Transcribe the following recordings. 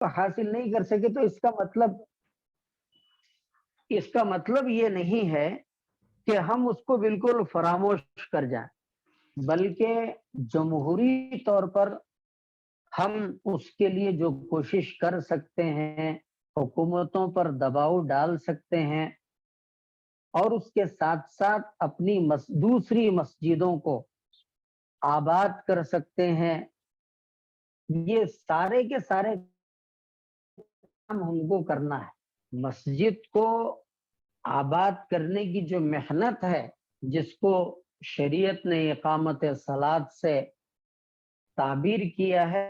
حاصل نہیں کر سکے تو اس کا مطلب یہ نہیں ہے کہ ہم اس کو بالکل فراموش کر جائیں، بلکہ جمہوری طور پر ہم اس کے لیے جو کوشش کر سکتے ہیں، حکومتوں پر دباؤ ڈال سکتے ہیں، اور اس کے ساتھ ساتھ اپنی دوسری مسجدوں کو آباد کر سکتے ہیں، یہ سارے کے سارے کام ہم کو کرنا ہے۔ مسجد کو آباد کرنے کی جو محنت ہے، جس کو شریعت نے اقامت صلاۃ سے تعبیر کیا ہے،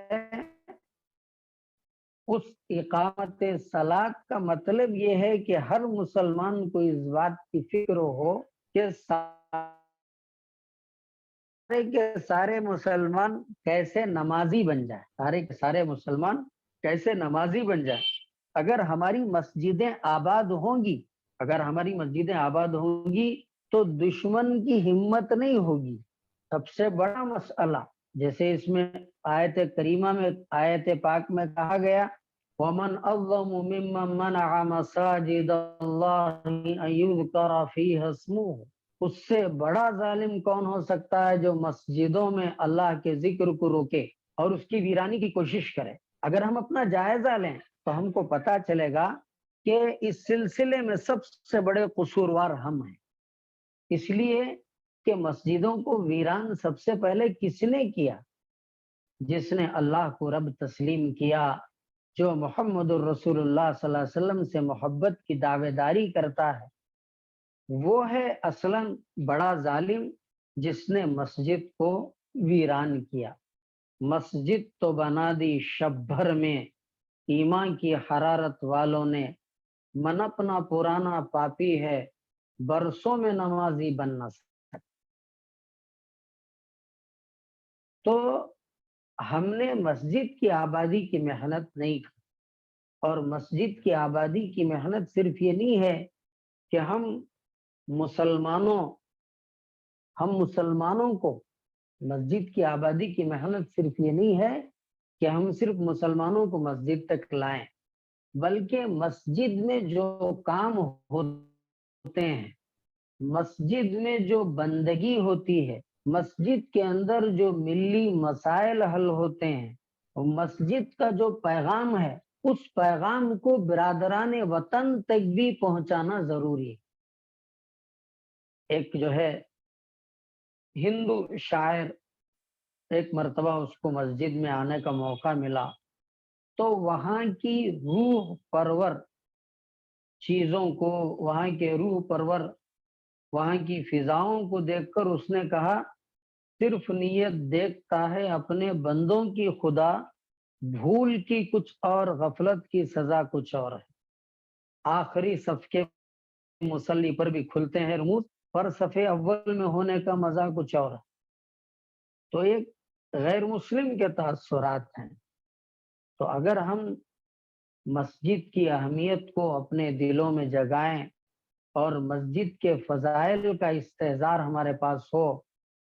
اس اقامت صلاۃ کا مطلب یہ ہے کہ ہر مسلمان کو اس بات کی فکر ہو کہ سارے کے سارے مسلمان کیسے نمازی بن جائیں، سارے کے سارے مسلمان کیسے نمازی بن جائیں۔ اگر ہماری مسجدیں آباد ہوں گی تو دشمن کی ہمت نہیں ہوگی۔ سب سے بڑا مسئلہ، جیسے اس میں آیت کریمہ میں، آیت پاک میں کہا گیا، وَمَنْ أَظْلَمُ مِمَّنْ مَنَعَ مَسَاجِدَ اللَّهِ أَن يُذْكَرَ فِيهَا اسْمُهُ، اس سے بڑا ظالم کون ہو سکتا ہے جو مسجدوں میں اللہ کے ذکر کو روکے اور اس کی ویرانی کی کوشش کرے۔ اگر ہم اپنا جائزہ لیں تو ہم کو پتا چلے گا کہ اس سلسلے میں سب سے بڑے قصوروار ہم ہیں، اس لیے کہ مسجدوں کو ویران سب سے پہلے کس نے کیا؟ جس نے اللہ کو رب تسلیم کیا، جو محمد الرسول اللہ صلی اللہ علیہ وسلم سے محبت کی دعوے داری کرتا ہے، وہ ہے اصلاً بڑا ظالم جس نے مسجد کو ویران کیا۔ مسجد تو بنا دی شب بھر میں، ایمان کی حرارت والوں نے، من اپنا پرانا پاپی ہے، برسوں میں نمازی بن نہ سکتا۔ تو ہم نے مسجد کی آبادی کی محنت نہیں کی، اور مسجد کی آبادی کی محنت صرف یہ نہیں ہے کہ ہم مسلمانوں کو، مسجد کی آبادی کی محنت صرف یہ نہیں ہے کہ ہم صرف مسلمانوں کو مسجد تک لائیں، بلکہ مسجد میں جو کام ہوتے ہیں، مسجد میں جو بندگی ہوتی ہے، مسجد کے اندر جو ملی مسائل حل ہوتے ہیں، مسجد کا جو پیغام ہے، اس پیغام کو برادران وطن تک بھی پہنچانا ضروری ہے۔ ایک جو ہے ہندو شاعر، ایک مرتبہ اس کو مسجد میں آنے کا موقع ملا، تو وہاں کی روح پرور چیزوں کو، وہاں کے روح پرور وہاں کی فضاؤں کو دیکھ کر اس نے کہا، صرف نیت دیکھتا ہے اپنے بندوں کی خدا، بھول کی کچھ اور، غفلت کی سزا کچھ اور ہے۔ آخری صف کے مصلی پر بھی کھلتے ہیں رموز، پر صفحے اول میں ہونے کا مزہ کچھ اور ہے۔ تو ایک غیر مسلم کے تاثرات ہیں۔ تو اگر ہم مسجد کی اہمیت کو اپنے دلوں میں جگائیں اور مسجد کے فضائل کا استحضار ہمارے پاس ہو،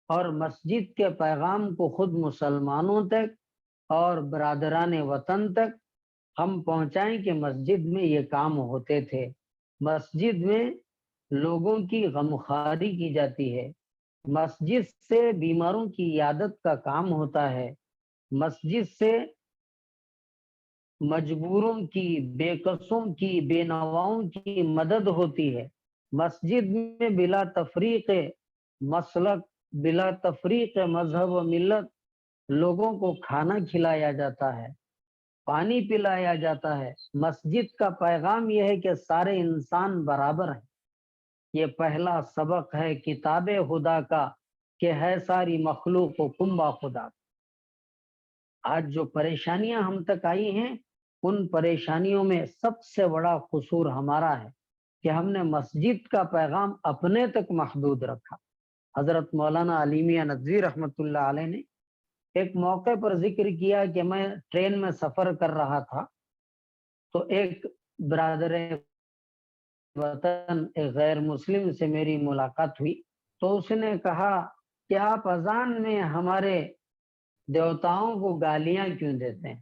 اور مسجد کے پیغام کو خود مسلمانوں تک اور برادران وطن تک ہم پہنچائیں کہ مسجد میں یہ کام ہوتے تھے، مسجد میں لوگوں کی غمخواری کی جاتی ہے، مسجد سے بیماروں کی عیادت کا کام ہوتا ہے، مسجد سے مجبوروں کی، بے کسوں کی، بے نواؤں کی مدد ہوتی ہے، مسجد میں بلا تفریق مسلک، بلا تفریق مذہب و ملت لوگوں کو کھانا کھلایا جاتا ہے، پانی پلایا جاتا ہے۔ مسجد کا پیغام یہ ہے کہ سارے انسان برابر ہیں۔ یہ پہلا سبق ہے کتاب خدا کا کہ ہے ساری مخلوق و کنبہ خدا۔ آج جو پریشانیاں ہم تک آئی ہیں، ان پریشانیوں میں سب سے بڑا قصور ہمارا ہے کہ ہم نے مسجد کا پیغام اپنے تک محدود رکھا۔ حضرت مولانا علی میاں ندوی رحمۃ اللہ علیہ نے ایک موقع پر ذکر کیا کہ میں ٹرین میں سفر کر رہا تھا، تو ایک برادر وطن، ایک غیر مسلم سے میری ملاقات ہوئی، تو اس نے کہا کہ آپ اذان میں ہمارے دیوتاؤں کو گالیاں کیوں دیتے ہیں؟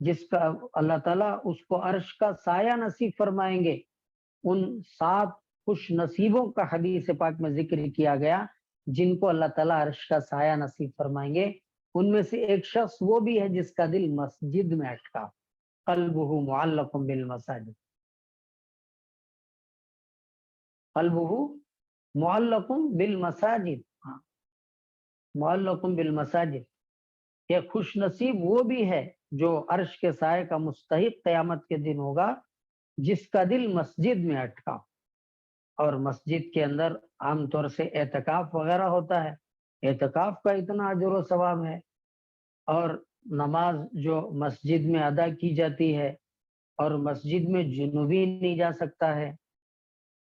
جس کا اللہ تعالیٰ اس کو عرش کا سایہ نصیب فرمائیں گے. ان 7 خوش نصیبوں کا حدیث پاک میں ذکر کیا گیا جن کو اللہ تعالیٰ عرش کا سایہ نصیب فرمائیں گے. ان میں سے ایک شخص وہ بھی ہے جس کا دل مسجد میں اٹکا، قلبہ معلق بالمساجد، قلبہ معلق بالمساجد، معلق بالمساجد. یہ خوش نصیب وہ بھی ہے جو عرش کے سائے کا مستحق قیامت کے دن ہوگا، جس کا دل مسجد میں اٹکا. اور مسجد کے اندر عام طور سے اعتکاف وغیرہ ہوتا ہے. اعتکاف کا اتنا اجر و ثواب ہے، اور نماز جو مسجد میں ادا کی جاتی ہے، اور مسجد میں جنوبی نہیں جا سکتا ہے،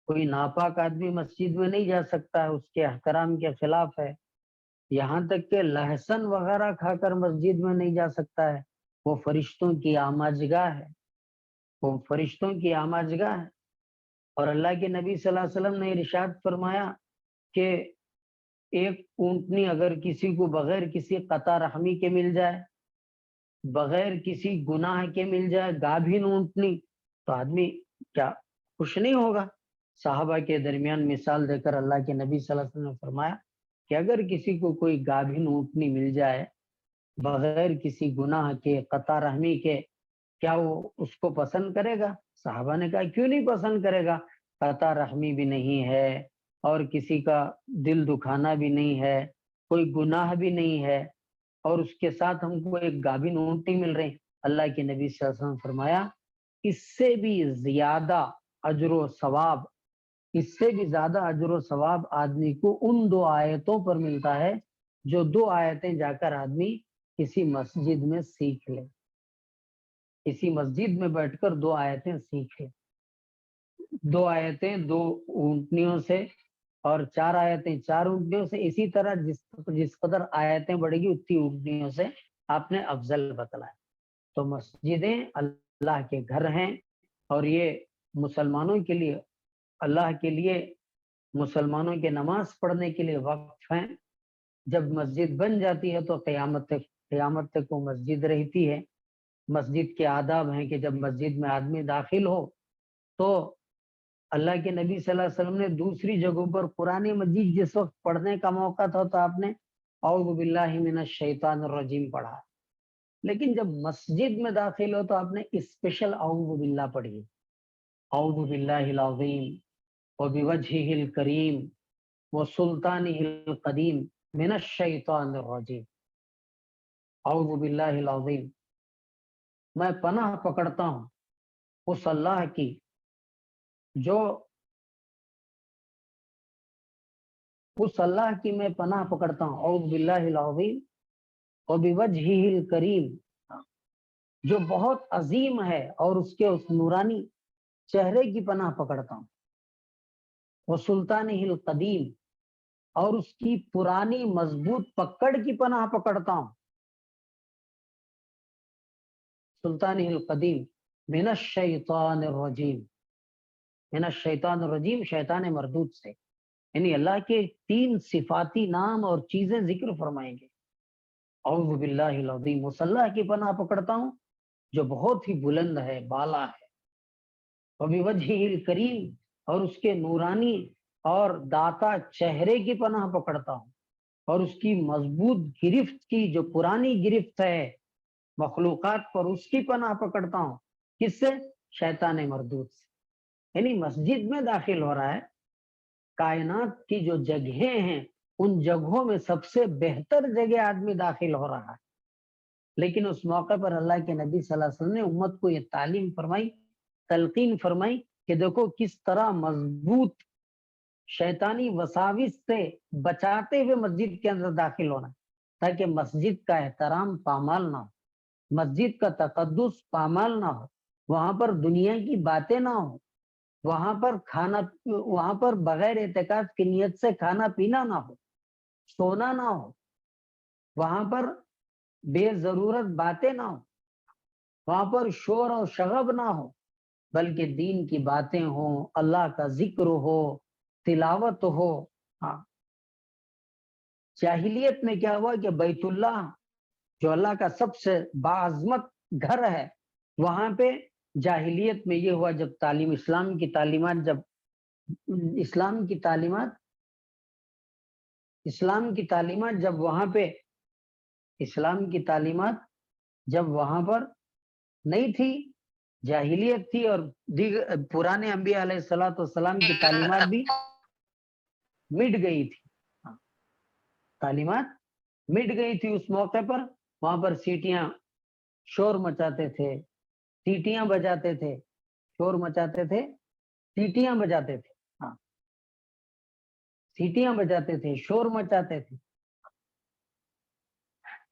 کوئی ناپاک آدمی مسجد میں نہیں جا سکتا ہے، اس کے احترام کے خلاف ہے. یہاں تک کہ لہسن وغیرہ کھا کر مسجد میں نہیں جا سکتا ہے. وہ فرشتوں کی آماجگاہ ہے، وہ فرشتوں کی آماجگاہ ہے. اور اللہ کے نبی صلی اللہ علیہ وسلم نے ارشاد فرمایا کہ ایک اونٹنی اگر کسی کو بغیر کسی قطع رحمی کے مل جائے، بغیر کسی گناہ کے مل جائے، گابھن اونٹنی، تو آدمی کیا خوش نہیں ہوگا؟ صحابہ کے درمیان مثال دے کر اللہ کے نبی صلی اللہ علیہ وسلم نے فرمایا کہ اگر کسی کو کوئی گابھن اونٹنی مل جائے بغیر کسی گناہ کے، قطع رحمی کے، کیا وہ اس کو پسند کرے گا؟ صحابہ نے کہا کیوں نہیں پسند کرے گا؟ قطع رحمی بھی نہیں ہے، اور کسی کا دل دکھانا بھی نہیں ہے، کوئی گناہ بھی نہیں ہے، اور اس کے ساتھ ہم کو ایک گابھن اونٹنی مل رہی. اللہ کے نبی صلی اللہ علیہ وسلم نے فرمایا اس سے بھی زیادہ اجر و ثواب، اس سے بھی زیادہ اجر و ثواب آدمی کو ان 2 آیتوں پر ملتا ہے جو 2 آیتیں جا کر آدمی کسی مسجد میں سیکھ لے. کسی مسجد میں بیٹھ کر 2 آیتیں سیکھ لے. 2 آیتیں 2 اونٹنیوں سے، اور 4 آیتیں 4 اونٹنیوں سے. اسی طرح جس قدر آیتیں بڑھے گی اتنی اونٹنیوں سے آپ نے افضل بتلایا. تو مسجدیں اللہ کے گھر ہیں، اور یہ مسلمانوں کے لیے، اللہ کے لیے، مسلمانوں کے نماز پڑھنے کے لیے وقف ہیں. جب مسجد بن جاتی ہے تو قیامت تک وہ مسجد رہتی ہے. مسجد کے آداب ہیں کہ جب مسجد میں آدمی داخل ہو تو اللہ کے نبی صلی اللہ علیہ وسلم نے دوسری جگہوں پر قرآن مجید جس وقت پڑھنے کا موقع تھا تو آپ نے اعوذ باللہ من الشیطان الرجیم پڑھا، لیکن جب مسجد میں داخل ہو تو آپ نے اسپیشل اعوذ باللہ پڑھی، اعوذ باللہ العظیم وبوجہہ الکریم وسلطانہ القدیم من الشیطان الرجیم. اعوذ باللہ العظیم، میں پناہ پکڑتا ہوں اس اللہ کی میں پناہ پکڑتا ہوں، اعوذ باللہ العظیم وبوجہہ الکریم، جو بہت عظیم ہے، اور اس کے اس نورانی چہرے کی پناہ پکڑتا ہوں، وسلطانہ القدیم، اور اس کی پرانی مضبوط پکڑ کی پناہ پکڑتا ہوں، سلطانہ القدیم من الشیطان الرجیم، من الشیطان الرجیم، شیطان مردود سے. یعنی اللہ کے 3 صفاتی نام اور چیزیں ذکر فرمائیں گے. اعوذ باللہ العظیم، اس اللہ کی پناہ پکڑتا ہوں جو بہت ہی بلند ہے، بالا ہے. وبوجہہ الکریم، اور اس کے نورانی اور داتا چہرے کی پناہ پکڑتا ہوں، اور اس کی مضبوط گرفت کی جو پرانی گرفت ہے مخلوقات پر، اس کی پناہ پکڑتا ہوں. کس سے؟ شیطان مردود سے. یعنی مسجد میں داخل ہو رہا ہے، کائنات کی جو جگہیں ہیں ان جگہوں میں سب سے بہتر جگہ آدمی داخل ہو رہا ہے. لیکن اس موقع پر اللہ کے نبی صلی اللہ علیہ وسلم نے امت کو یہ تعلیم فرمائی، تلقین فرمائی کہ دیکھو کس طرح مضبوط شیطانی وساوس سے بچاتے ہوئے مسجد کے اندر داخل ہونا، تاکہ مسجد کا احترام پامال نہ ہو، مسجد کا تقدس پامال نہ ہو، وہاں پر دنیا کی باتیں نہ ہو، وہاں پر بغیر اعتکاف کی نیت سے کھانا پینا نہ ہو، سونا نہ ہو، وہاں پر بے ضرورت باتیں نہ ہو، وہاں پر شور اور شغب نہ ہو، بلکہ دین کی باتیں ہوں، اللہ کا ذکر ہو، تلاوت ہو. ہاں، جاہلیت میں کیا ہوا کہ بیت اللہ جو اللہ کا سب سے باعظمت گھر ہے، وہاں پہ جاہلیت میں یہ ہوا جب تعلیم اسلام کی تعلیمات جب اسلام کی تعلیمات اسلام کی تعلیمات جب وہاں پہ اسلام کی تعلیمات جب وہاں پر نہیں تھی، جاہلیت تھی، اور دیگر پرانے انبیاء علیہ الصلوۃ والسلام کی تعلیمات بھی مٹ گئی تھی، تعلیمات مٹ گئی تھی اس موقع پر وہاں پر سیٹیاں شور مچاتے تھے، سیٹیاں بجاتے تھے، شور مچاتے تھے، سیٹیاں بجاتے تھے، ہاں سیٹیاں بجاتے تھے، شور مچاتے تھے۔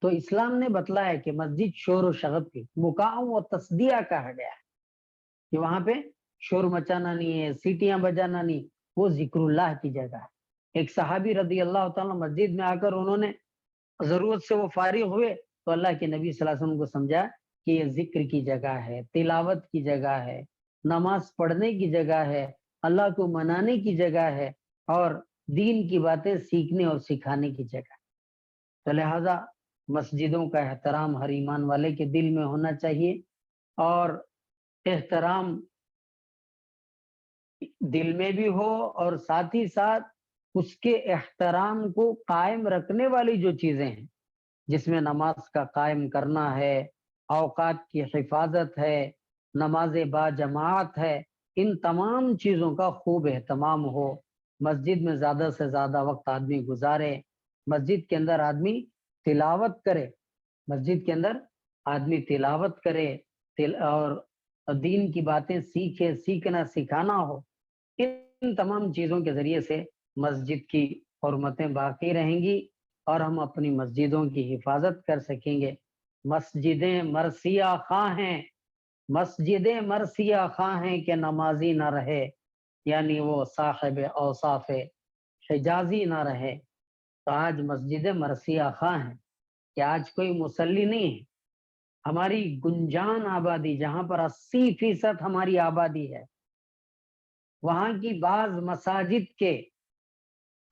تو اسلام نے بتلایا کہ مسجد شور و شغب کی مقام و تصدیہ کہا گیا ہے کہ وہاں پہ شور مچانا نہیں ہے، سیٹیاں بجانا نہیں، وہ ذکر اللہ کی جگہ ہے۔ ایک صحابی رضی اللہ تعالیٰ مسجد میں آ کر انہوں نے ضرورت سے وہ فارغ ہوئے تو اللہ کے نبی صلی اللہ علیہ وسلم کو سمجھا کہ یہ ذکر کی جگہ ہے، تلاوت کی جگہ ہے، نماز پڑھنے کی جگہ ہے، اللہ کو منانے کی جگہ ہے، اور دین کی باتیں سیکھنے اور سکھانے کی جگہ ہے۔ تو لہٰذا مسجدوں کا احترام ہر ایمان والے کے دل میں ہونا چاہیے، اور احترام دل میں بھی ہو، اور ساتھ ہی ساتھ اس کے احترام کو قائم رکھنے والی جو چیزیں ہیں جس میں نماز کا قائم کرنا ہے، اوقات کی حفاظت ہے، نماز با جماعت ہے، ان تمام چیزوں کا خوب اہتمام ہو۔ مسجد میں زیادہ سے زیادہ وقت آدمی گزارے، مسجد کے اندر آدمی تلاوت کرے، مسجد کے اندر آدمی تلاوت کرے اور دین کی باتیں سیکھے، سیکھنا سکھانا ہو۔ ان تمام چیزوں کے ذریعے سے مسجد کی حرمتیں باقی رہیں گی اور ہم اپنی مسجدوں کی حفاظت کر سکیں گے۔ مسجدیں مرثیہ خواہ ہیں، مسجدیں مرثیہ خواہ ہیں کہ نمازی نہ رہے، یعنی وہ صاحب اوصاف حجازی نہ رہے۔ تو آج مسجدیں مرثیہ خواہ ہیں کہ آج کوئی مصلی نہیں ہے۔ ہماری گنجان آبادی جہاں پر 80% ہماری آبادی ہے، وہاں کی بعض مساجد کے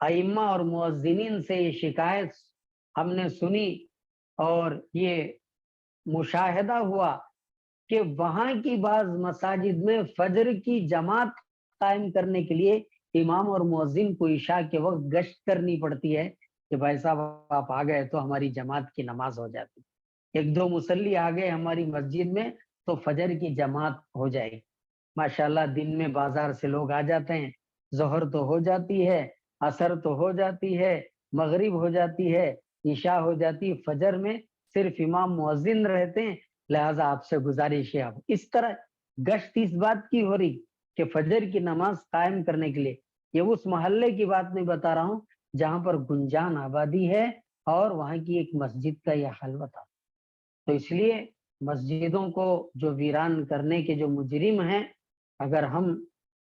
ائمہ اور مؤذنین سے یہ شکایت ہم نے سنی اور یہ مشاہدہ ہوا کہ وہاں کی بعض مساجد میں فجر کی جماعت قائم کرنے کے لیے امام اور مؤذن کو عشاء کے وقت گشت کرنی پڑتی ہے کہ بھائی صاحب آپ آ گئے تو ہماری جماعت کی نماز ہو جاتی، ایک دو مصلی آ گئے ہماری مسجد میں تو فجر کی جماعت ہو جائے گی۔ ماشاءاللہ دن میں بازار سے لوگ آ جاتے ہیں، ظہر تو ہو جاتی ہے، عصر تو ہو جاتی ہے، مغرب ہو جاتی ہے، عشاء ہو جاتی ہے، فجر میں صرف امام مؤذن رہتے ہیں۔ لہٰذا آپ سے گزارش ہے، آپ اس طرح گشت اس بات کی ہو رہی کہ فجر کی نماز قائم کرنے کے لیے، یہ اس محلے کی بات نہیں بتا رہا ہوں جہاں پر گنجان آبادی ہے اور وہاں کی ایک مسجد کا یہ حال بتا۔ تو اس لیے مسجدوں کو جو ویران کرنے کے جو مجرم ہیں، اگر ہم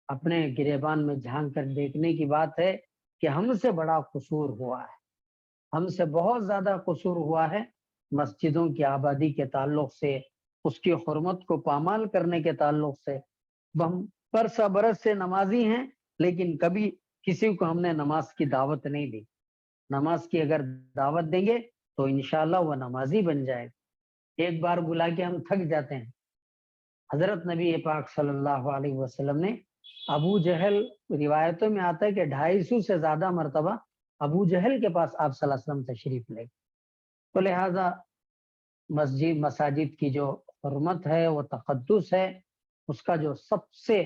اپنے گریبان میں جھانک کر دیکھنے کی بات ہے کہ ہم سے بڑا قصور ہوا ہے، ہم سے بہت زیادہ قصور ہوا ہے مسجدوں کی آبادی کے تعلق سے، اس کی حرمت کو پامال کرنے کے تعلق سے۔ ہم برسہ برس سے نمازی ہیں لیکن کبھی کسی کو ہم نے نماز کی دعوت نہیں دی۔ نماز کی اگر دعوت دیں گے تو انشاءاللہ وہ نمازی بن جائے۔ ایک بار بلا کے ہم تھک جاتے ہیں۔ حضرت نبی پاک صلی اللہ علیہ وسلم نے ابو جہل، روایتوں میں آتا ہے کہ 250 سے زیادہ مرتبہ ابو جہل کے پاس آپ صلی اللہ علیہ وسلم تشریف لے گئے۔ تو لہٰذا مساجد کی جو حرمت ہے، وہ تقدس ہے، اس کا جو سب سے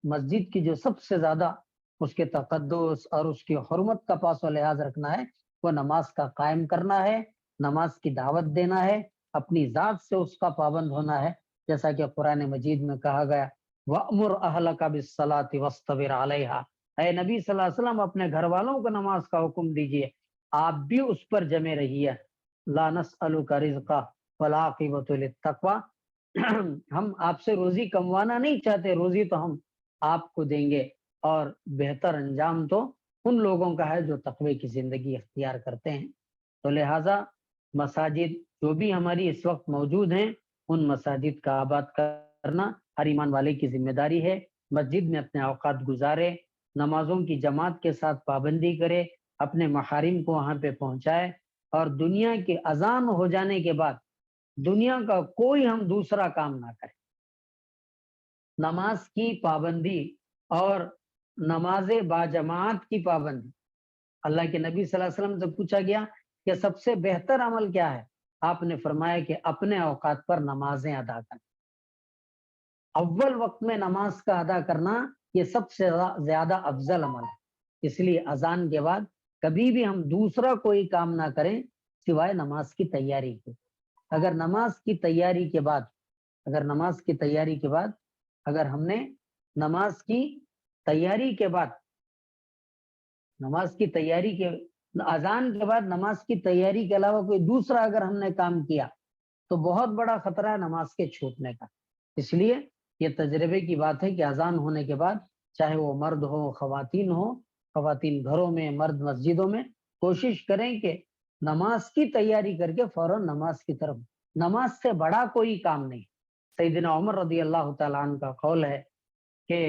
مسجد کی جو سب سے زیادہ اس کے تقدس اور اس کی حرمت کا پاس و لحاظ رکھنا ہے، وہ نماز کا قائم کرنا ہے، نماز کی دعوت دینا ہے، اپنی ذات سے اس کا پابند ہونا ہے، جیسا کہ قرآن مجید میں کہا گیا وَأْمُرْ أَهْلَكَ بِالصَّلَاةِ وَاصْطَبِرْ عَلَيْهَا۔ اے نبی صلی اللہ علیہ وسلم اپنے گھر والوں کو نماز کا حکم دیجئے، آپ بھی اس پر جمے رہیے۔ لا نسألك رزقا والعاقبۃ للتقوى، ہم آپ سے روزی کموانا نہیں چاہتے، روزی تو ہم آپ کو دیں گے، اور بہتر انجام تو ان لوگوں کا ہے جو تقوی کی زندگی اختیار کرتے ہیں۔ تو لہٰذا مساجد جو بھی ہماری اس وقت موجود ہیں، ان مساجد کا آباد کرنا ہر ایمان والے کی ذمہ داری ہے۔ مسجد میں اپنے اوقات گزارے، نمازوں کی جماعت کے ساتھ پابندی کرے، اپنے محارم کو وہاں پہ پہنچائے، اور دنیا کے اذان ہو جانے کے بعد دنیا کا کوئی ہم دوسرا کام نہ کریں۔ نماز کی پابندی اور نماز باجماعت کی پابندی، اللہ کے نبی صلی اللہ علیہ وسلم سے پوچھا گیا کہ سب سے بہتر عمل کیا ہے؟ آپ نے فرمایا کہ اپنے اوقات پر نمازیں ادا کرنا۔ اول وقت میں نماز کا ادا کرنا یہ سب سے زیادہ افضل عمل ہے۔ اس لیے اذان کے بعد کبھی بھی ہم دوسرا کوئی کام نہ کریں سوائے نماز کی تیاری کے۔ اگر نماز کی تیاری کے بعد اگر ہم نے نماز کی تیاری کے بعد اذان کے بعد نماز کی تیاری کے علاوہ کوئی دوسرا اگر ہم نے کام کیا تو بہت بڑا خطرہ ہے نماز کے چھوٹنے کا۔ اس لیے یہ تجربے کی بات ہے کہ اذان ہونے کے بعد چاہے وہ مرد ہو خواتین گھروں میں، مرد مسجدوں میں، کوشش کریں کہ نماز کی تیاری کر کے فوراً نماز کی طرف۔ نماز سے بڑا کوئی کام نہیں۔ سیدنا عمر رضی اللہ تعالیٰ عنہ کا قول ہے کہ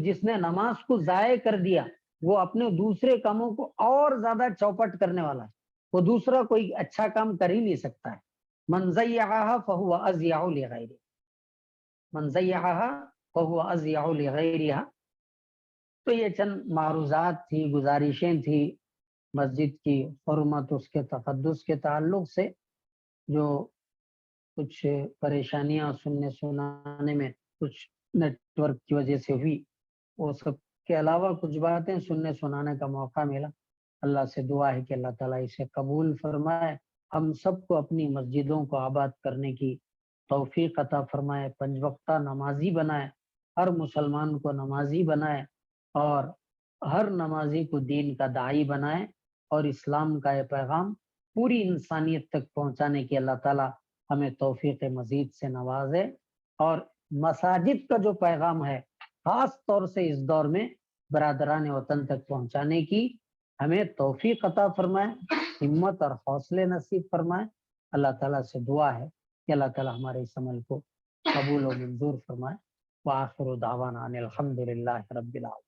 جس نے نماز کو ضائع کر دیا وہ اپنے دوسرے کاموں کو اور زیادہ چوپٹ کرنے والا ہے، وہ دوسرا کوئی اچھا کام کر ہی نہیں سکتا ہے۔ من ضیعھا فہو اضیع لغیرہ، من ضیعھا فہو اضیع لغیرہ۔ تو یہ چند معروضات تھی، گزارشیں تھی مسجد کی حرمت، اس کے تقدس کے تعلق سے، جو کچھ پریشانیاں سننے سنانے میں کچھ نیٹ ورک کی وجہ سے ہوئی، وہ سب کے علاوہ کچھ باتیں سننے سنانے کا موقع ملا۔ اللہ سے دعا ہے کہ اللہ تعالیٰ اسے قبول فرمائے، ہم سب کو اپنی مسجدوں کو آباد کرنے کی توفیق عطا فرمائے، 5 وقتہ نمازی بنائے، ہر مسلمان کو نمازی بنائے اور ہر نمازی کو دین کا داعی بنائے، اور اسلام کا یہ پیغام پوری انسانیت تک پہنچانے کی اللہ تعالیٰ ہمیں توفیق مزید سے نوازے، اور مساجد کا جو پیغام ہے خاص طور سے اس دور میں برادران وطن تک پہنچانے کی ہمیں توفیق عطا فرمائے، ہمت اور حوصلے نصیب فرمائے۔ اللہ تعالیٰ سے دعا ہے کہ اللہ تعالیٰ ہمارے اس عمل کو قبول و منظور فرمائے۔ وآخر دعوانا ان الحمد للہ رب العالمین۔